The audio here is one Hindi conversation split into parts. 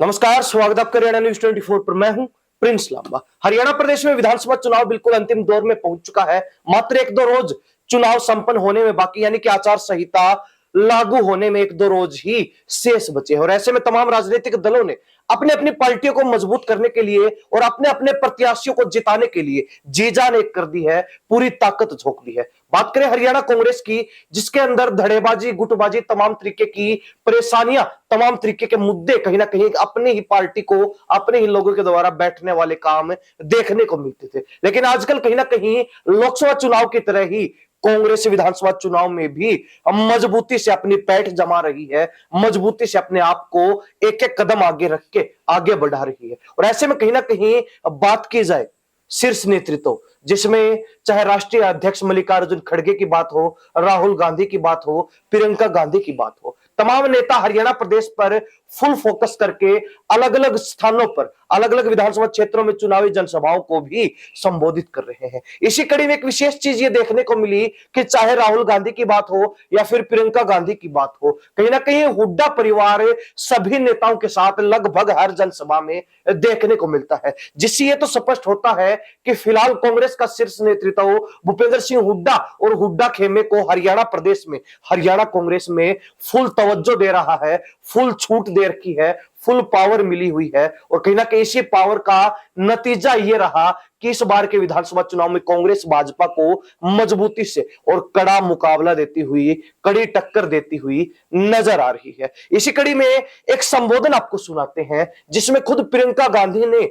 नमस्कार, स्वागत है आपका हरियाणा न्यूज 24 पर। मैं हूं प्रिंस लांबा। हरियाणा प्रदेश में विधानसभा चुनाव बिल्कुल अंतिम दौर में पहुंच चुका है। मात्र एक दो रोज चुनाव संपन्न होने में बाकी, यानी कि आचार संहिता लागू होने में एक दो रोज ही शेष बचे हैं। और ऐसे में तमाम राजनीतिक दलों ने अपने अपनी पार्टियों को मजबूत करने के लिए और अपने अपने प्रत्याशियों को जिताने के लिए जी जान एक कर दी है, पूरी ताकत झोंक दी है। बात करें हरियाणा कांग्रेस की, जिसके अंदर धड़ेबाजी, गुटबाजी, तमाम तरीके की परेशानियां, तमाम तरीके के मुद्दे कहीं ना कहीं अपनी ही पार्टी को, अपने ही लोगों के द्वारा बैठने वाले काम देखने को मिलते थे। लेकिन आजकल कहीं ना कहीं लोकसभा चुनाव की तरह ही कांग्रेस विधानसभा चुनाव में भी मजबूती से अपनी पैठ जमा रही है, मजबूती से अपने आप को एक एक कदम आगे रख के आगे बढ़ा रही है। और ऐसे में कहीं ना कहीं बात की जाए शीर्ष नेतृत्व, जिसमें चाहे राष्ट्रीय अध्यक्ष मल्लिकार्जुन खड़गे की बात हो, राहुल गांधी की बात हो, प्रियंका गांधी की बात हो, तमाम नेता हरियाणा प्रदेश पर फुल फोकस करके अलग अलग स्थानों पर, अलग अलग विधानसभा क्षेत्रों में चुनावी जनसभाओं को भी संबोधित कर रहे हैं। इसी कड़ी में एक विशेष चीज ये देखने को मिली कि चाहे राहुल गांधी की बात हो या फिर प्रियंका गांधी की बात हो, कहीं ना कहीं हुड्डा परिवार सभी नेताओं के साथ लगभग हर जनसभा में देखने को मिलता है। जिससे ये तो स्पष्ट होता है कि फिलहाल कांग्रेस का शीर्ष नेतृत्व भूपेंद्र सिंह हुड्डा और हुड्डा खेमे को हरियाणा प्रदेश में, हरियाणा कांग्रेस में फुल तवज्जो दे रहा है, फुल छूट दे रखी है, फुल पावर मिली हुई है। और कहीं ना कहीं इसी पावर का नतीजा यह रहा कि इस बार के विधानसभा चुनाव में कांग्रेस भाजपा को मजबूती से और कड़ा मुकाबला देती हुई, कड़ी टक्कर देती हुई नजर आ रही है। इसी कड़ी में एक संबोधन आपको सुनाते हैं, जिसमें खुद प्रियंका गांधी ने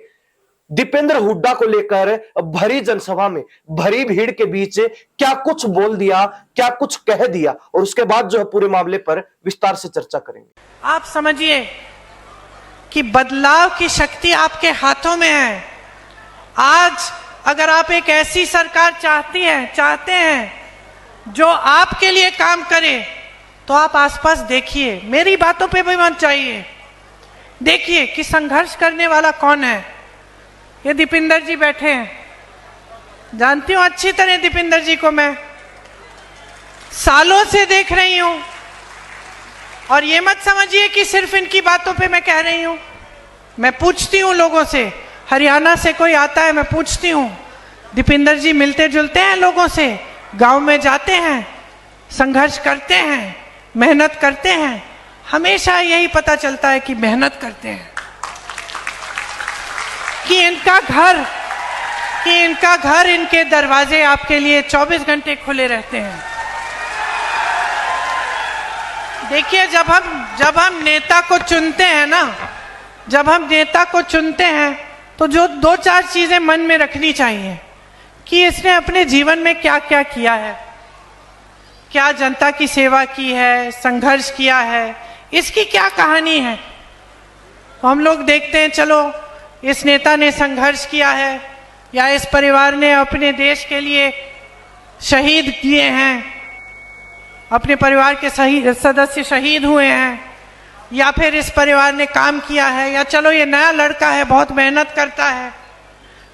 दीपेंद्र हुड्डा को लेकर भरी जनसभा में, भरी भीड़ के बीच क्या कुछ बोल दिया, क्या कुछ कह दिया, और उसके बाद जो है पूरे मामले पर विस्तार से चर्चा करेंगे। आप समझिए कि बदलाव की शक्ति आपके हाथों में है। आज अगर आप एक ऐसी सरकार चाहते हैं जो आपके लिए काम करे, तो आप आसपास देखिए, मेरी बातों पे भी मत चाहिए। देखिए कि संघर्ष करने वाला कौन है। ये दीपेंद्र जी बैठे हैं, जानती हूं अच्छी तरह दीपेंद्र जी को, मैं सालों से देख रही हूं। और ये मत समझिए कि सिर्फ इनकी बातों पे मैं कह रही हूं। मैं पूछती हूं लोगों से, हरियाणा से कोई आता है, मैं पूछती हूं, दीपेंद्र जी मिलते जुलते हैं लोगों से, गांव में जाते हैं, संघर्ष करते हैं, मेहनत करते हैं। हमेशा यही पता चलता है कि मेहनत करते हैं, कि इनका घर, इनके दरवाजे आपके लिए 24 घंटे खुले रहते हैं। देखिए, जब हम नेता को चुनते हैं ना, जब हम नेता को चुनते हैं, तो जो दो चार चीजें मन में रखनी चाहिए कि इसने अपने जीवन में क्या क्या किया है, क्या जनता की सेवा की है, संघर्ष किया है, इसकी क्या कहानी है। तो हम लोग देखते हैं, चलो इस नेता ने संघर्ष किया है, या इस परिवार ने अपने देश के लिए शहीद किए हैं, अपने परिवार के सदस्य शहीद हुए हैं, या फिर इस परिवार ने काम किया है, या चलो ये नया लड़का है, बहुत मेहनत करता है,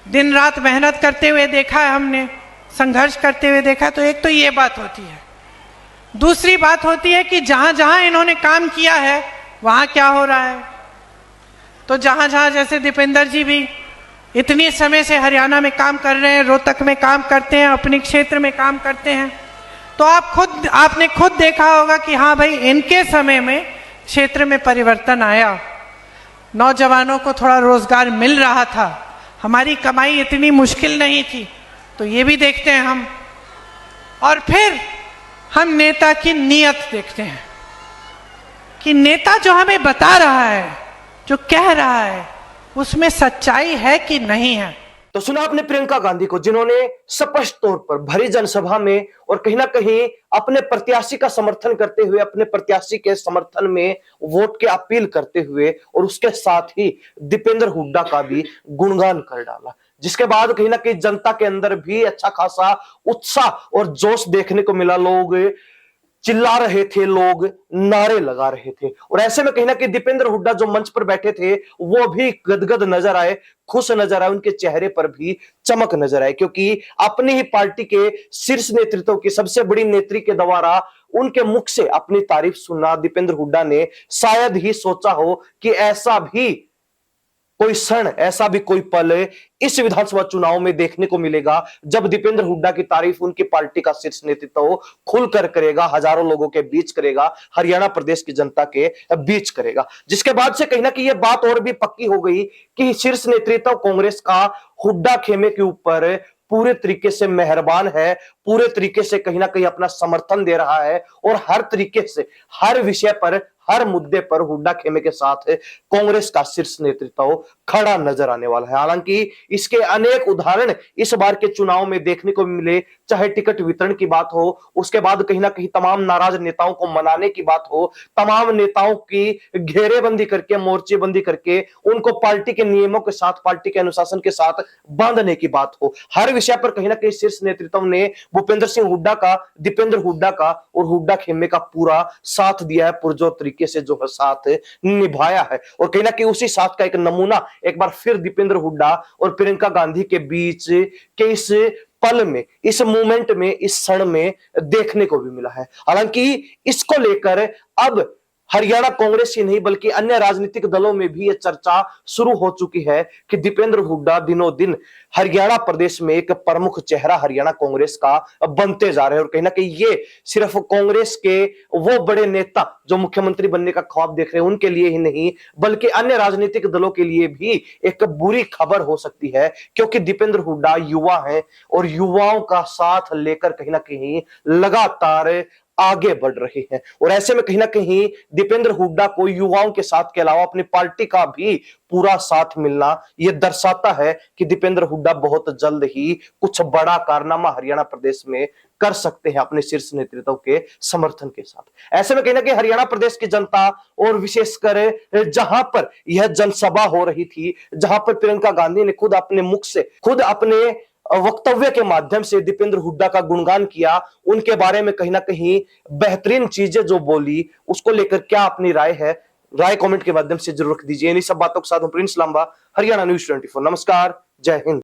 दिन रात मेहनत करते हुए देखा है हमने, संघर्ष करते हुए देखा। तो एक तो ये बात होती है। दूसरी बात होती है कि जहां जहां इन्होंने काम किया है वहां क्या हो रहा है। तो जहां जहां, जैसे दीपेंद्र जी भी इतने समय से हरियाणा में काम कर रहे हैं, रोहतक में काम करते हैं, अपने क्षेत्र में काम करते हैं, तो आपने खुद देखा होगा कि हाँ भाई, इनके समय में क्षेत्र में परिवर्तन आया, नौजवानों को थोड़ा रोजगार मिल रहा था, हमारी कमाई इतनी मुश्किल नहीं थी। तो ये भी देखते हैं हम। और फिर हम नेता की नीयत देखते हैं कि नेता जो हमें बता रहा है, जो कह रहा है, उसमें सच्चाई है कि नहीं है। तो सुना आपने प्रियंका गांधी को, जिन्होंने स्पष्ट तौर पर भरी जनसभा में और कहीं ना कहीं अपने प्रत्याशी का समर्थन करते हुए, अपने प्रत्याशी के समर्थन में वोट की अपील करते हुए, और उसके साथ ही दीपेंद्र हुड्डा का भी गुणगान कर डाला, जिसके बाद कहीं ना कहीं जनता के अंदर भी अच्छा खासा उत्साह और जोश देखने को मिला। लोग चिल्ला रहे थे, लोग नारे लगा रहे थे। और ऐसे में कहीं ना कहीं दीपेंद्र हुड्डा जो मंच पर बैठे थे, वो भी गदगद नजर आए, खुश नजर आए, उनके चेहरे पर भी चमक नजर आए, क्योंकि अपनी ही पार्टी के शीर्ष नेतृत्व की सबसे बड़ी नेत्री के द्वारा उनके मुख से अपनी तारीफ सुनना दीपेंद्र हुड्डा ने शायद ही सोचा हो कि ऐसा भी कोई क्षण, ऐसा भी कोई पल इस विधानसभा चुनाव में देखने को मिलेगा जब दीपेंद्र हुड्डा की तारीफ उनकी पार्टी का शीर्ष नेतृत्व खुलकर करेगा, हजारों लोगों के बीच करेगा, हरियाणा प्रदेश की जनता के बीच करेगा। जिसके बाद से कहीं ना कहीं यह बात और भी पक्की हो गई कि शीर्ष नेतृत्व कांग्रेस का हुड्डा खेमे के ऊपर पूरे तरीके से मेहरबान है, पूरे तरीके से कहीं ना कहीं अपना समर्थन दे रहा है और हर तरीके से, हर विषय पर, हर मुद्दे पर हुड्डा खेमे के साथ कांग्रेस का शीर्ष नेतृत्व खड़ा नजर आने वाला है। हालांकि इसके अनेक उदाहरण इस बार के चुनाव में देखने को मिले, चाहे टिकट वितरण की बात हो, उसके बाद कहीं ना कहीं तमाम नाराज नेताओं को मनाने की बात हो, तमाम नेताओं की घेरेबंदी करके, मोर्चेबंदी करके उनको पार्टी के नियमों के साथ, पार्टी के अनुशासन के साथ बांधने की बात हो, हर विषय पर कहीं ना कहीं शीर्ष नेतृत्व ने भूपेंद्र सिंह हुड्डा का, दीपेंद्र हुड्डा का और हुड्डा खेमे का पूरा साथ दिया है, पुरजोर तरीके से जो है साथ निभाया है। और कहीं ना कहीं उसी साथ का एक नमूना एक बार फिर दीपेंद्र हुड्डा और प्रियंका गांधी के बीच के इस पल में, इस मूवमेंट में, इस क्षण में देखने को भी मिला है। हालांकि इसको लेकर अब हरियाणा कांग्रेस ही नहीं बल्कि अन्य राजनीतिक दलों में भी यह चर्चा शुरू हो चुकी है कि दीपेंद्र हुड्डा दिनों दिन हरियाणा प्रदेश में एक प्रमुख चेहरा हरियाणा कांग्रेस का बनते जा रहे हैं। और कहीं ना कहीं ये सिर्फ कांग्रेस के वो बड़े नेता जो मुख्यमंत्री बनने का ख्वाब देख रहे हैं उनके लिए ही नहीं बल्कि अन्य राजनीतिक दलों के लिए भी एक बुरी खबर हो सकती है, क्योंकि दीपेंद्र हुड्डा युवा हैं और युवाओं का साथ लेकर कहीं ना कहीं लगातार आगे बढ़ रहे हैं। और ऐसे में कहीं ना कहीं दीपेंद्र हुड्डा को युवाओं के साथ के अलावा अपनी पार्टी का भी पूरा साथ मिलना यह दर्शाता है कि दीपेंद्र हुड्डा बहुत जल्द ही कुछ बड़ा कारनामा हरियाणा प्रदेश में कर सकते हैं अपने शीर्ष नेतृत्व के समर्थन के साथ। ऐसे में कहीं ना कहीं हरियाणा प्रदेश की जनता और विशेषकर जहां पर यह जनसभा हो रही थी, जहां पर प्रियंका गांधी ने खुद अपने मुख से, खुद अपने वक्तव्य के माध्यम से दीपेंद्र हुड्डा का गुणगान किया, उनके बारे में कहीं ना कहीं बेहतरीन चीजें जो बोली, उसको लेकर क्या अपनी राय है, राय कमेंट के माध्यम से जरूर रख दीजिए। इन्हीं सब बातों के साथ प्रिंस लांबा, हरियाणा न्यूज 24। नमस्कार, जय हिंद।